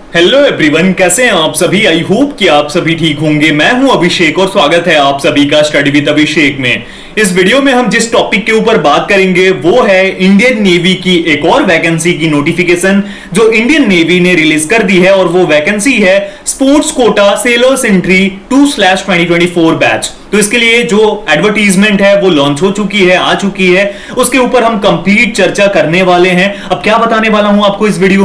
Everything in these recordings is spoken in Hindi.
हेलो एवरीवन, कैसे हैं आप सभी। आई होप कि आप सभी ठीक होंगे। मैं हूं अभिषेक और स्वागत है आप सभी का स्टडी विद अभिषेक में। इस वीडियो में हम जिस टॉपिक के ऊपर बात करेंगे वो है इंडियन नेवी की एक और वैकेंसी की नोटिफिकेशन जो इंडियन नेवी ने रिलीज कर दी है, और वो वैकेंसी है sports quota sellers entry 2/2024 batch. तो इसके लिए जो एडवर्टीजमेंट है वो लॉन्च हो चुकी है, आ चुकी है। उसके ऊपर हम कंप्लीट चर्चा करने वाले हैं। अब क्या बताने वाला हूं आपको इस वीडियो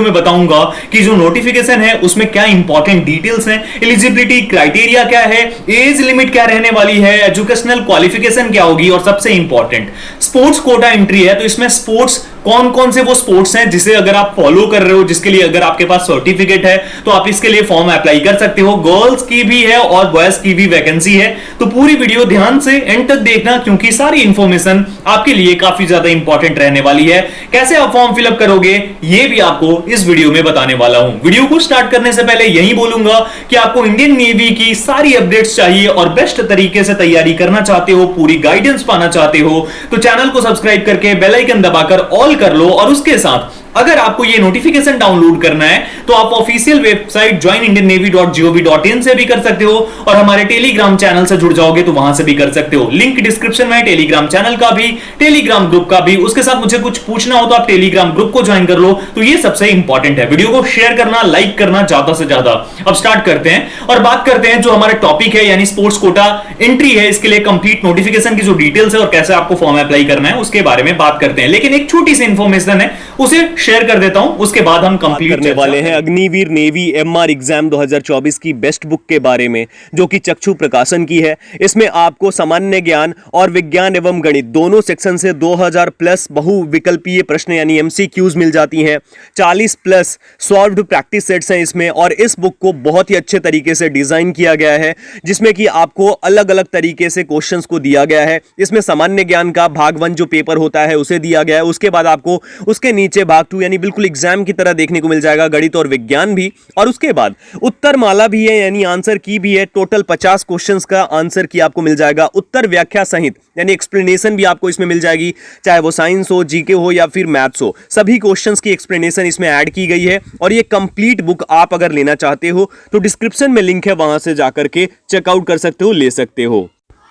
में, बताऊंगा कि जो नोटिफिकेशन है उसमें क्या इंपॉर्टेंट डिटेल्स हैं, एलिजिबिलिटी क्राइटेरिया क्या है, एज लिमिट क्या रहने वाली है, एजुकेशनल क्वालिफिकेशन क्या होगी, और सबसे इंपॉर्टेंट स्पोर्ट्स कोटा एंट्री है। तो इसमें स्पोर्ट्स कौन कौन से वो स्पोर्ट्स हैं जिसे अगर आप फॉलो कर रहे हो, जिसके लिए अगर आपके पास सर्टिफिकेट है तो आप इसके लिए फॉर्म अप्लाई कर सकते हो। गर्ल्स की भी है और बॉयज की भी वैकेंसी है। तो पूरी वीडियो ध्यान से एंड तक देखना, क्योंकि सारी इंफॉर्मेशन आपके लिए काफी ज्यादा इंपॉर्टेंट रहने वाली है। कैसे आप फॉर्म फिलअप करोगे ये भी आपको इस वीडियो में बताने वाला हूं। वीडियो को स्टार्ट करने से पहले यही बोलूंगा कि आपको इंडियन नेवी की सारी अपडेट्स चाहिए और बेस्ट तरीके से तैयारी करना चाहते हो, पूरी गाइडेंस पाना चाहते हो, तो चैनल को सब्सक्राइब करके बेल आइकन दबाकर ऑल कर लो। और उसके साथ अगर आपको ये नोटिफिकेशन डाउनलोड करना है तो आप ऑफिशियल वेबसाइट joinindiannavy.gov.in से भी कर सकते हो, और हमारे टेलीग्राम चैनल से जुड़ जाओगे तो वहां से भी कर सकते हो। लिंक डिस्क्रिप्शन में, टेलीग्राम चैनल का भी, टेलीग्राम ग्रुप का भी। उसके साथ मुझे कुछ पूछना हो तो आप टेलीग्राम ग्रुप को ज्वाइन कर लो। तो ये सबसे इंपॉर्टेंट है। वीडियो को शेयर करना, लाइक करना ज्यादा से ज्यादा। अब स्टार्ट करते हैं और बात करते हैं जो हमारे टॉपिक है, यानी स्पोर्ट्स कोटा एंट्री है। इसके लिए कंप्लीट नोटिफिकेशन की जो डिटेल्स है और कैसे आपको फॉर्म अप्लाई करना है उसके बारे में बात करते हैं। लेकिन एक छोटी सी इंफॉर्मेशन है, उसे शेयर कर देता हूं, उसके बाद हम कंप्लीट करने वाले हैं अग्निवीर नेवी एमआर एग्जाम 2024 की बेस्ट बुक के बारे में, जो कि चक्षु प्रकाशन की है। इसमें आपको सामान्य ज्ञान और विज्ञान एवं गणित दोनों सेक्शन से 2000 प्लस बहुविकल्पीय प्रश्न यानी एमसीक्यूज मिल जाती हैं। 40 प्लस सॉल्व्ड प्रैक्टिस सेट्स हैं इसमें, और इस बुक को बहुत ही अच्छे तरीके से डिजाइन किया गया है, जिसमें कि आपको अलग अलग तरीके से क्वेश्चंस को दिया गया है। इसमें सामान्य ज्ञान का भाग 1 जो पेपर होता है उसे दिया गया है। उसके बाद आपको उसके नीचे भाग 2 यानी बिल्कुल एग्जाम की तरह देखने को मिल जाएगा, गणित और विज्ञान भी। और उसके बाद उत्तर माला भी है, यानी आंसर की भी है। टोटल 50 क्वेश्चंस का आंसर की आपको मिल जाएगा, उत्तर व्याख्या सहित, यानी एक्सप्लेनेशन भी आपको इसमें मिल जाएगी, चाहे वो साइंस हो, जीके हो या फिर मैथ्स हो। सभी क्वेश्चंस की एक्सप्लेनेशन इसमें ऐड की गई है। और ये कंप्लीट बुक आप अगर लेना चाहते हो तो डिस्क्रिप्शन में लिंक है, वहां से जाकर के चेकआउट कर सकते हो, ले सकते हो।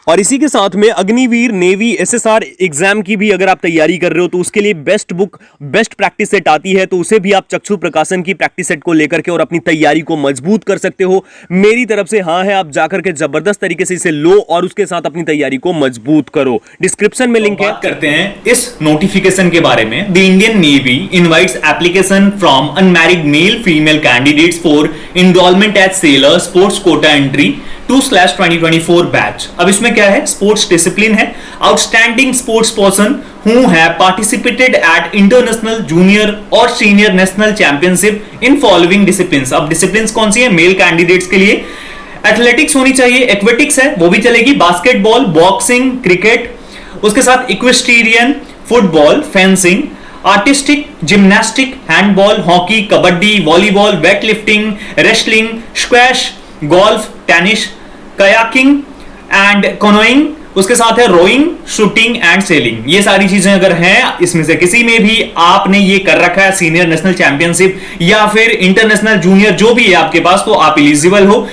और इसी के साथ में अग्निवीर नेवी एसएसआर एग्जाम की भी अगर आप तैयारी कर रहे हो तो उसके लिए best book, best practice set आती है, तो उसे भी आप चक्षु प्रकाशन की प्रैक्टिस सेट को लेकर के और अपनी तैयारी को मजबूत कर सकते हो। मेरी तरफ से हाँ है, आप जाकर के जबरदस्त तरीके से इसे लो और उसके साथ अपनी तैयारी को मजबूत करो। डिस्क्रिप्शन में लिंक है। बात करते हैं इस नोटिफिकेशन के बारे में। The Indian navy invites application from unmarried male female candidates for enrolment at sailor sports quota entry 2/2024 batch. अब इसमें क्या है, स्पोर्ट्स डिसिप्लिन है, outstanding sports person who have participated at international junior और senior national championship in following disciplines. अब डिसिप्लिन्स कौन सी है मेल कैंडिडेट्स के लिए? एथलेटिक्स होनी चाहिए, एक्वेटिक्स है वो भी चलेगी, बास्केटबॉल, बॉक्सिंग, क्रिकेट, उसके साथ equestrian, football, fencing, artistic, gymnastic, handball, hockey, kabaddi, volleyball, weightlifting, wrestling, squash, golf, tennis, kayaking and canoeing, उसके साथ है रोइंग, शूटिंग एंड सेलिंग। ये सारी चीजें अगर हैं, इसमें से किसी में भी आपने ये कर रखा है, सीनियर नेशनल चैंपियनशिप या फिर इंटरनेशनल जूनियर जो भी है आपके पास, तो आप एलिजिबल हो।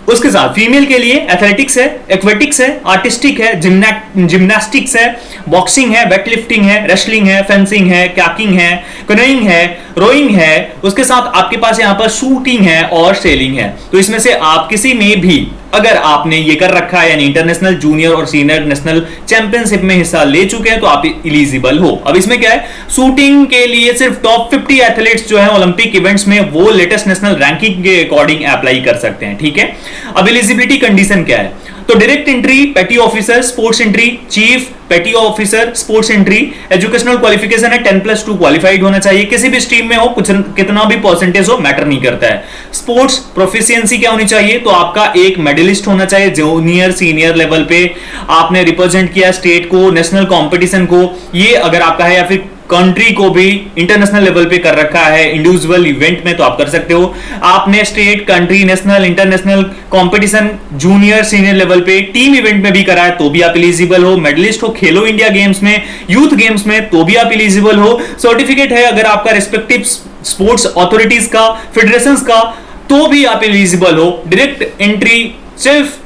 उसके साथ फीमेल के लिए एथलेटिक्स है, एक्वेटिक्स है, आर्टिस्टिक है, जिम्नास्टिक्स है, बॉक्सिंग है, वेटलिफ्टिंग है, रेसलिंग है, फेंसिंग है, कैकिंग है, कैनोइंग है, रोइंग है, उसके साथ आपके पास यहां पर शूटिंग है और सेलिंग है। तो इसमें से आप किसी में भी अगर आपने ये कर रखा है, यानी इंटरनेशनल जूनियर और सीनियर नेशनल चैंपियनशिप में हिस्सा ले चुके हैं, तो आप एलिजिबल हो। अब इसमें क्या है, शूटिंग के लिए सिर्फ टॉप 50 एथलीट्स जो है ओलंपिक इवेंट्स में, वो लेटेस्ट नेशनल रैंकिंग के अकॉर्डिंग अप्लाई कर सकते हैं। ठीक है, अब एलिजिबिलिटी कंडीशन क्या है? तो डायरेक्ट एंट्री पेटी ऑफिसर स्पोर्ट्स एंट्री, चीफ पेटी officer sports entry. Educational qualification है 10+2 क्वालिफाइड होना चाहिए, किसी भी स्ट्रीम में हो, कुछ कितना भी परसेंटेज हो, मैटर नहीं करता है। स्पोर्ट्स प्रोफिशिएंसी क्या होनी चाहिए? तो आपका एक मेडलिस्ट होना चाहिए, जूनियर सीनियर लेवल पे आपने रिप्रेजेंट किया स्टेट को, नेशनल कंपटीशन को, ये अगर आपका है, या फिर कंट्री को भी इंटरनेशनल लेवल पे कर रखा है इंडिविजुअल इवेंट में, तो आप कर सकते हो। आपने state, country, national, international competition junior senior level पे टीम इवेंट में भी करा है, तो भी आप एलिजिबल हो। मेडलिस्ट हो खेलो इंडिया गेम्स में, यूथ गेम्स में, तो भी आप एलिजिबल हो। सर्टिफिकेट है अगर आपका रिस्पेक्टिव स्पोर्ट्स अथॉरिटीज का, फेडरेशंस का, तो भी आप एलिजिबल हो। डायरेक्ट एंट्री सिर्फ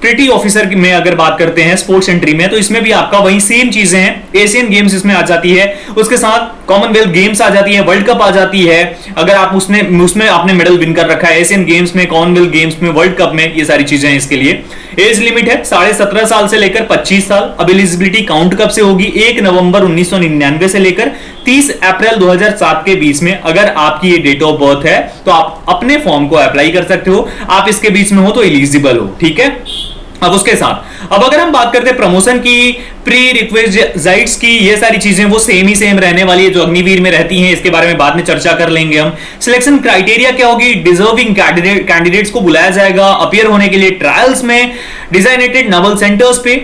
पेटी ऑफिसर में अगर बात करते हैं स्पोर्ट्स एंट्री में, तो इसमें भी आपका वही सेम चीजें हैं। एशियन गेम्स इसमें आ जाती है, उसके साथ कॉमनवेल्थ गेम्स आ जाती है, वर्ल्ड कप आ जाती है, अगर आप उसमें आपने मेडल विन कर रखा है एशियन गेम्स में, कॉमनवेल्थ गेम्स में, वर्ल्ड कप में, ये सारी चीजें हैं इसके लिए। एज लिमिट है 17.5 साल से लेकर 25 साल। अब एलिजिबिलिटी काउंट कब से होगी? 1 नवंबर 1999 से लेकर 30 अप्रैल 2007 के बीच में अगर आपकी ये डेट ऑफ बर्थ है तो आप अपने फॉर्म को अप्लाई कर सकते हो। आप इसके बीच में हो तो एलिजिबल हो, ठीक है। अब उसके साथ अब अगर हम बात करते हैं प्रमोशन की, प्री रिक्विजिट्स की, ये सारी चीजें वो सेम रहने वाली है जो अग्निवीर में रहती हैं। इसके बारे में बाद में चर्चा कर लेंगे हम। सिलेक्शन क्राइटेरिया क्या होगी? डिजर्विंग कैंडिडेट्स को बुलाया जाएगा अपियर होने के लिए ट्रायल्स में डिजाइनेटेड नवल सेंटर्स पे।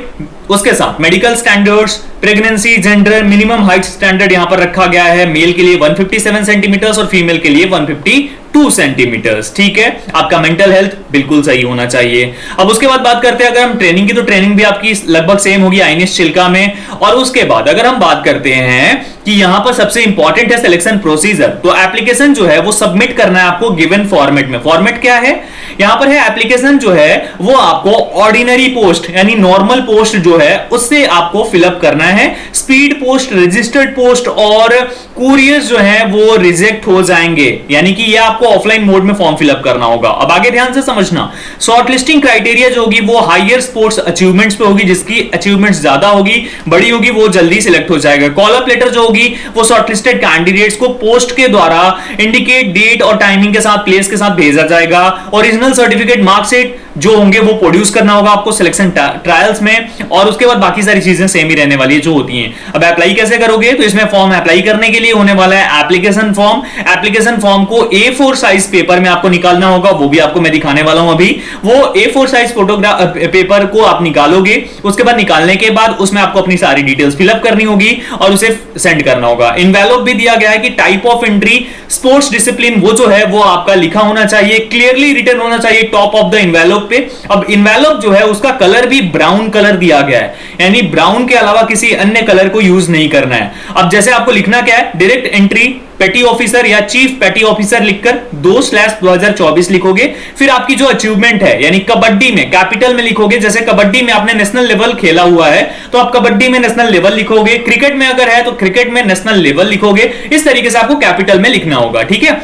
उसके साथ medical standards, pregnancy, gender, minimum height standard यहां पर रखा गया है। मेल के लिए 157 सेंटीमीटर्स और फीमेल के लिए 152 सेंटीमीटर्स, ठीक है। आपका मेंटल हेल्थ बिल्कुल सही होना चाहिए। अब उसके बाद बात करते हैं अगर हम ट्रेनिंग की, तो ट्रेनिंग भी आपकी लगभग सेम होगी आईएनएस चिल्का में। और उसके बाद अगर हम बात करते हैं कि यहां पर सबसे इंपॉर्टेंट है सिलेक्शन प्रोसीजर, तो एप्लीकेशन जो है वो सबमिट करना है आपको गिवन फॉर्मेट में। फॉर्मेट क्या है यहां पर? है एप्लीकेशन जो है वो आपको ऑर्डिनरी पोस्ट यानी नॉर्मल पोस्ट जो है उससे आपको फिलअप करना है। स्पीड पोस्ट, रजिस्टर्ड पोस्ट और कुरियर्स जो है वो रिजेक्ट हो जाएंगे, यानी कि ये आपको ऑफलाइन मोड में फॉर्म फिलअप करना होगा। अब आगे ध्यान से समझना, शॉर्टलिस्टिंग क्राइटेरिया जो होगी वो हायर स्पोर्ट्स अचीवमेंट्स पे होगी। जिसकी अचीवमेंट्स ज्यादा होगी, बड़ी होगी, वो जल्दी सिलेक्ट हो जाएगा। कॉल अप लेटर जो होगी वो शॉर्टलिस्टेड कैंडिडेट्स को पोस्ट के द्वारा इंडिकेट डेट और टाइमिंग के साथ, प्लेस के साथ भेजा जाएगा। ओरिजिनल सर्टिफिकेट, मार्कशीट जो होंगे वो प्रोड्यूस करना होगा आपको सिलेक्शन ट्रायल्स में। और उसके बाद बाकी सारी चीजें सेम ही रहने वाली है जो होती हैं। अब अप्लाई कैसे करोगे? तो इसमें फॉर्म अप्लाई करने के लिए होने वाला है एप्लीकेशन फॉर्म। एप्लीकेशन फॉर्म को A4 साइज पेपर में आपको निकालना होगा, वो भी आपको मैं दिखाने वाला हूं अभी। वो A4 साइज फोटोग्राफ पेपर को आप निकालोगे। उसके बाद निकालने के बाद उसमें आपको अपनी सारी डिटेल्स फिलअप करनी होगी और उसे सेंड करना होगा। इनवेलप भी दिया गया है कि type of entry, sports discipline वो जो है वो आपका लिखा होना चाहिए, क्लियरली रिटन होना चाहिए टॉप ऑफ द इनवेलप पे। अब इनवेलप जो है उसका कलर भी ब्राउन कलर दिया गया है, यानी ब्राउन के अलावा किसी अन्य कलर को यूज नहीं करना है। अब जैसे आपको लिखना क्या है, डायरेक्ट एंट्री पेटी ऑफिसर या चीफ पेटी ऑफिसर लिखकर 2/2024 लिखोगे। फिर आपकी जो अचीवमेंट है यानी कबड्डी में कैपिटल में लिखोगे। जैसे कबड्डी में आपने नेशनल लेवल खेला हुआ है तो आप कबड्डी में नेशनल लेवल लिखोगे। क्रिकेट में अगर है तो क्रिकेट में नेशनल लेवल लिखोगे। इस तरीके से आपको कैपिटल में लिखना होगा, ठीक है।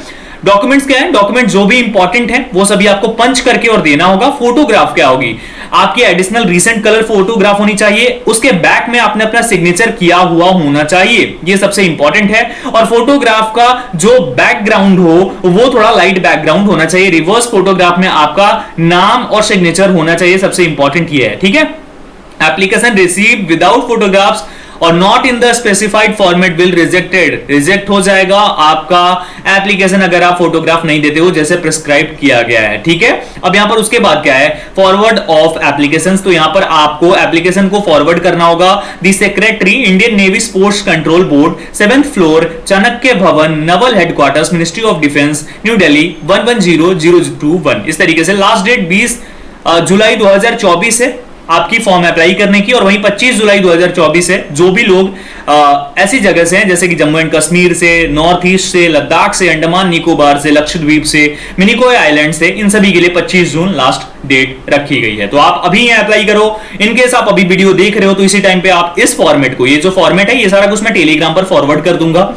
डॉक्यूमेंट्स क्या है? डॉक्यूमेंट जो भी इंपॉर्टेंट है वो सभी आपको पंच करके और देना होगा। फोटोग्राफ क्या होगी? आपकी एडिशनल रीसेंट कलर फोटोग्राफ होनी चाहिए। उसके बैक में आपने अपना सिग्नेचर किया हुआ होना चाहिए, ये सबसे इंपॉर्टेंट है। और फोटोग्राफ का जो बैकग्राउंड हो वो थोड़ा लाइट बैकग्राउंड होना चाहिए। रिवर्स फोटोग्राफ में आपका नाम और सिग्नेचर होना चाहिए, सबसे इंपॉर्टेंट ये है, ठीक है। एप्लीकेशन रिसीव विदाउट फोटोग्राफ्स और not in the specified format will rejected, reject हो जाएगा आपका एप्लीकेशन अगर आप फोटोग्राफ नहीं देते हो जैसे प्रिस्क्राइब किया गया है, ठीक है। अब यहां पर उसके बाद क्या है? Forward of applications. तो यहां पर आपको एप्लीकेशन को फॉरवर्ड करना होगा। The secretary, Indian navy sports control board, 7th floor, Chanakya Bhavan, naval headquarters, ministry of defence, New Delhi 110021। इस तरीके से लास्ट डेट 20 जुलाई 2024 है आपकी फॉर्म अप्लाई करने की। और वहीं 25 जुलाई 2024 है जो भी लोग ऐसी जगह से हैं जैसे कि जम्मू एंड कश्मीर से, नॉर्थ ईस्ट से, लद्दाख से, अंडमान निकोबार से, लक्षद्वीप से, मिनिकॉय आइलैंड से, इन सभी के लिए 25 जून लास्ट डेट रखी गई है। तो आप अभी यहां अप्लाई करो। इनकेस आप अभी वीडियो देख रहे हो तो इसी टाइम पे आप इस फॉर्मेट को, ये जो फॉर्मेट है ये सारा कुछ मैं टेलीग्राम पर फॉरवर्ड कर दूंगा,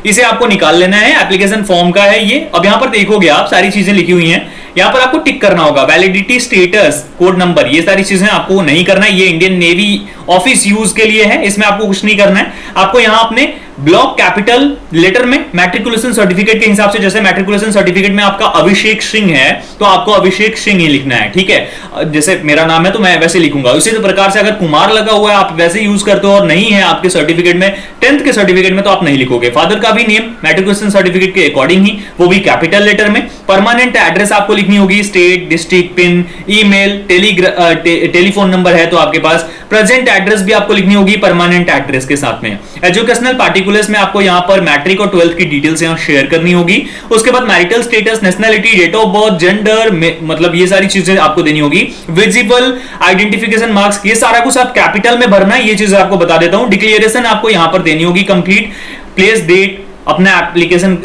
इसे आपको निकाल लेना है। एप्लीकेशन फॉर्म का है ये। अब यहां पर देखोगे आप सारी चीजें लिखी हुई हैं, यहां पर आपको टिक करना होगा। वैलिडिटी, स्टेटस, कोड नंबर, ये सारी चीजें आपको नहीं करना है। ये इंडियन नेवी ऑफिस यूज के लिए है, इसमें आपको कुछ नहीं करना है। आपको यहां अपने ब्लॉक कैपिटल लेटर में मैट्रिकुलेशन सर्टिफिकेट के हिसाब से, जैसे मैट्रिकुलेशन सर्टिफिकेट में आपका अभिषेक सिंह है तो आपको अभिषेक सिंह ही लिखना है, ठीक है। जैसे मेरा नाम है तो मैं वैसे लिखूंगा। उसी प्रकार से अगर कुमार लगा हुआ है आप वैसे यूज करते हो और नहीं है आपके सर्टिफिकेट में, 10th के सर्टिफिकेट में, तो आप नहीं लिखोगे। फादर का भी नेम मैट्रिकुलेशन सर्टिफिकेट के अकॉर्डिंग ही, वो भी कैपिटल लेटर में। परमानेंट एड्रेस आपको लिखनी होगी, state, district, pin, email, telephone number है तो आपके पास। प्रेजेंट एड्रेस भी आपको लिखनी होगी परमानेंट एड्रेस के साथ में। एजुकेशनल पार्टिकुलर्स में आपको यहां पर मैट्रिक और 12th की डिटेल्स यहां शेयर करनी होगी। उसके बाद marital status, nationality, date of birth, gender, मतलब ये सारी चीजें आपको देनी होगी। विजिबल आइडेंटिफिकेशन मार्क्स, ये सारा कुछ आप कैपिटल में भरना है, ये चीजें आपको बता देता हूं। डिक्लेरेशन आपको यहां पर देनी होगी कंप्लीट। प्लेस, डेट, अपना एप्लीकेशन,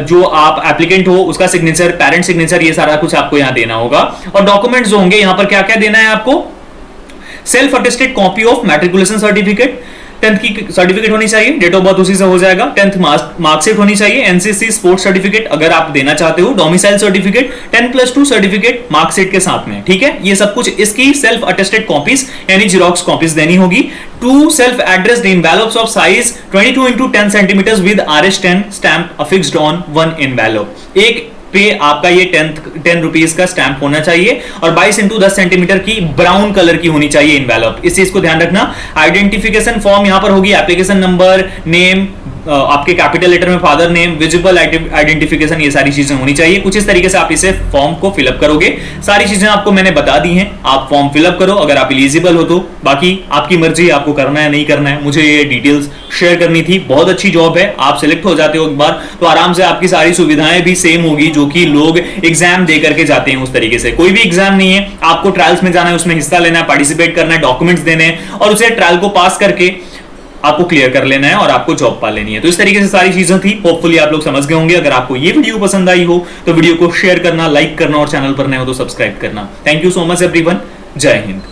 जो आप एप्लीकेंट हो उसका सिग्नेचर, पेरेंट सिग्नेचर, ये सारा कुछ आपको यहां देना होगा। और डॉक्यूमेंट्स होंगे यहां पर क्या क्या देना है आपको, self attested copy of matriculation certificate, 10th की सर्टिफिकेट होनी चाहिए, डेट ऑफ बर्थ उसी से हो जाएगा, 10th मार्कशीट होनी चाहिए, एनसीसी स्पोर्ट्स सर्टिफिकेट अगर आप देना चाहते हो, डोमिसाइल सर्टिफिकेट, 10+2 सर्टिफिकेट मार्कशीट के साथ में, ठीक है। ये सब कुछ इसकी सेल्फ अटेस्टेड कॉपीज यानी जीरोक्स कॉपीज देनी होगी। 2 self addressed envelopes of size 22x10 centimetre with RS10 stamp affixed on 1 envelope. एक पे आपका ये 10 रुपीज का स्टैंप होना चाहिए और 22x10 सेंटीमीटर की ब्राउन कलर की होनी चाहिए इनवेलप। इस चीज को ध्यान रखना। आइडेंटिफिकेशन फॉर्म यहां पर होगी, एप्लीकेशन नंबर, नेम, आपके कैपिटल लेटर में फादर नेम, विजिबल आइडेंटिफिकेशन, ये सारी चीजें होनी चाहिए। कुछ इस तरीके से आप इसे फॉर्म को फिलअप करोगे। सारी चीजें आपको मैंने बता दी हैं, आप फॉर्म फिलअप करो अगर आप एलिजिबल हो तो। बाकी आपकी मर्जी, आपको करना है नहीं करना है। मुझे ये डिटेल्स शेयर करनी थी। बहुत अच्छी जॉब है, आप सिलेक्ट हो जाते हो एक बार तो आराम से आपकी सारी सुविधाएं भी सेम होगी जो कि लोग एग्जाम दे करके जाते हैं। उस तरीके से कोई भी एग्जाम नहीं है, आपको ट्रायल्स में जाना है, उसमें हिस्सा लेना है, पार्टिसिपेट करना है, डॉक्यूमेंट्स देने हैं और उसे ट्रायल को पास करके आपको क्लियर कर लेना है और आपको जॉब पा लेनी है। तो इस तरीके से सारी चीजें थी। होपफुली आप लोग समझ गए होंगे। अगर आपको ये वीडियो पसंद आई हो तो वीडियो को शेयर करना, लाइक करना और चैनल पर नए हो तो सब्सक्राइब करना। Thank you so much everyone. जय हिंद।